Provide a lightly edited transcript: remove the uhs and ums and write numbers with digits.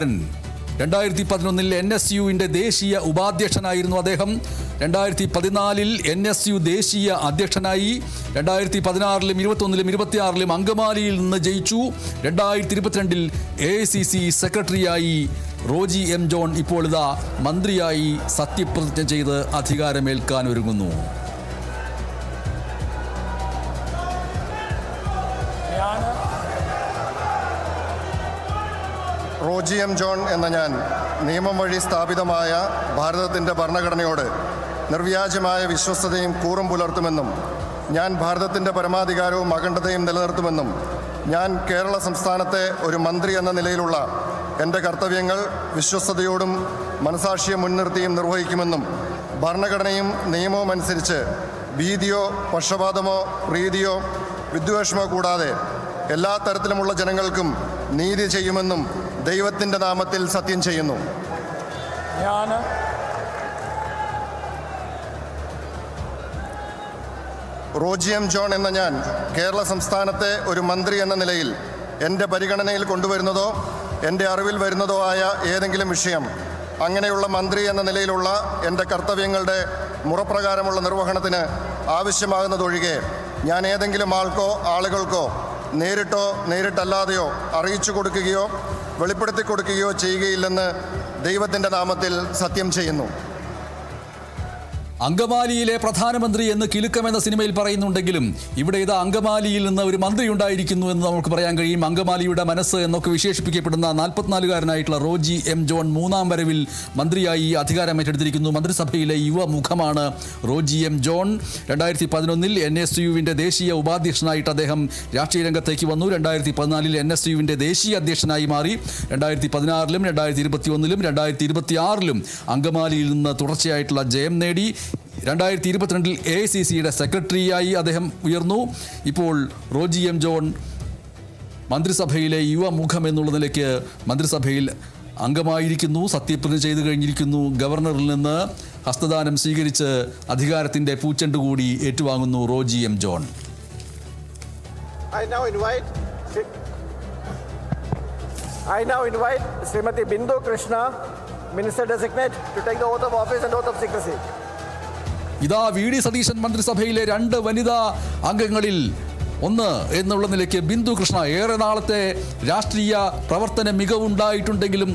2011 NSUവിന്റെ ദേശീയ ഉപാധ്യക്ഷനായിരുന്നു അദ്ദേഹം. 2014 NSU ദേശീയ അധ്യക്ഷനായി. 2016 21 26 അങ്കമാലിയിൽ നിന്ന് ജയിച്ചു. 2022 AICC സെക്രട്ടറിയായി റോജി എം ജോൺ ഇപ്പോൾ ഇതാ മന്ത്രിയായി സത്യപ്രതിജ്ഞ ചെയ്ത് അധികാരമേൽക്കാൻ ഒരുങ്ങുന്നു. റോജി എം ജോൺ എന്ന ഞാൻ നിയമം വഴി സ്ഥാപിതമായ ഭാരതത്തിൻ്റെ ഭരണഘടനയോട് നിർവ്യാജമായ വിശ്വസ്തതയും കൂറും പുലർത്തുമെന്നും ഞാൻ ഭാരതത്തിൻ്റെ പരമാധികാരവും അഖണ്ഡതയും നിലനിർത്തുമെന്നും ഞാൻ കേരള സംസ്ഥാനത്തെ ഒരു മന്ത്രി എന്ന നിലയിലുള്ള എൻ്റെ കർത്തവ്യങ്ങൾ വിശ്വസ്തയോടും മനസാക്ഷിയെ മുൻനിർത്തിയും നിർവഹിക്കുമെന്നും ഭരണഘടനയും നിയമവും അനുസരിച്ച് ഭീതിയോ പക്ഷപാതമോ പ്രീതിയോ വിദ്വേഷമോ കൂടാതെ എല്ലാ തരത്തിലുമുള്ള ജനങ്ങൾക്കും നീതി ചെയ്യുമെന്നും ദൈവത്തിൻ്റെ നാമത്തിൽ സത്യം ചെയ്യുന്നു. റോജി എം ജോൺ എന്ന ഞാൻ കേരള സംസ്ഥാനത്തെ ഒരു മന്ത്രി എന്ന നിലയിൽ എൻ്റെ പരിഗണനയിൽ കൊണ്ടുവരുന്നതോ എൻ്റെ അറിവിൽ വരുന്നതോ ആയ ഏതെങ്കിലും വിഷയം അങ്ങനെയുള്ള മന്ത്രി എന്ന നിലയിലുള്ള എൻ്റെ കർത്തവ്യങ്ങളുടെ മുറപ്രകാരമുള്ള നിർവഹണത്തിന് ആവശ്യമാകുന്നതൊഴികെ ഞാൻ ഏതെങ്കിലും ആളുകൾക്കോ നേരിട്ടോ നേരിട്ടല്ലാതെയോ അറിയിച്ചു കൊടുക്കുകയോ വെളിപ്പെടുത്തി കൊടുക്കുകയോ ചെയ്യുകയില്ലെന്ന് ദൈവത്തിൻ്റെ നാമത്തിൽ സത്യം ചെയ്യുന്നു. അങ്കമാലിയിലെ പ്രധാനമന്ത്രി എന്ന് കിലുക്കമെന്ന സിനിമയിൽ പറയുന്നുണ്ടെങ്കിലും ഇവിടെ ഇത് അങ്കമാലിയിൽ നിന്ന് ഒരു മന്ത്രി ഉണ്ടായിരിക്കുന്നു എന്ന് നമുക്ക് പറയാൻ കഴിയും. അങ്കമാലിയുടെ മനസ്സ് എന്നൊക്കെ വിശേഷിപ്പിക്കപ്പെടുന്ന 44-കാരനായിട്ടുള്ള റോജി എം ജോൺ മൂന്നാം വരവിൽ മന്ത്രിയായി അധികാരം ഏറ്റെടുത്തിരിക്കുന്നു. മന്ത്രിസഭയിലെ യുവമുഖമാണ് റോജി എം ജോൺ. 2011 NSUവിൻ്റെ ദേശീയ ഉപാധ്യക്ഷനായിട്ട് അദ്ദേഹം രാഷ്ട്രീയ രംഗത്തേക്ക് വന്നു. 2014 NSUവിൻ്റെ ദേശീയ അധ്യക്ഷനായി മാറി. 2016 2021 2026 അങ്കമാലിയിൽ നിന്ന് തുടർച്ചയായിട്ടുള്ള ജയം നേടി. 2022 AICCയുടെ സെക്രട്ടറിയായി അദ്ദേഹം ഉയർന്നു. ഇപ്പോൾ റോജി എം ജോൺ മന്ത്രിസഭയിലെ യുവമുഖം എന്നുള്ള നിലയ്ക്ക് മന്ത്രിസഭയിൽ അംഗമായിരിക്കുന്നു. സത്യപ്രതിജ്ഞ ചെയ്തു കഴിഞ്ഞിരിക്കുന്നു. ഗവർണറിൽ നിന്ന് ഹസ്തദാനം സ്വീകരിച്ച് അധികാരത്തിൻ്റെ പൂച്ചെണ്ട് കൂടി ഏറ്റുവാങ്ങുന്നു Roji M John. I now invite Srimati Bindu Krishna, Minister Designate, to take the oath of office and oath of secrecy. ഇതാ VD സതീശൻ മന്ത്രിസഭയിലെ 2 വനിതാ അംഗങ്ങളിൽ ഒന്ന് എന്നുള്ള നിലയ്ക്ക് ബിന്ദു കൃഷ്ണ. ഏറെ നാളത്തെ രാഷ്ട്രീയ പ്രവർത്തന മികവുണ്ടായിട്ടുണ്ടെങ്കിലും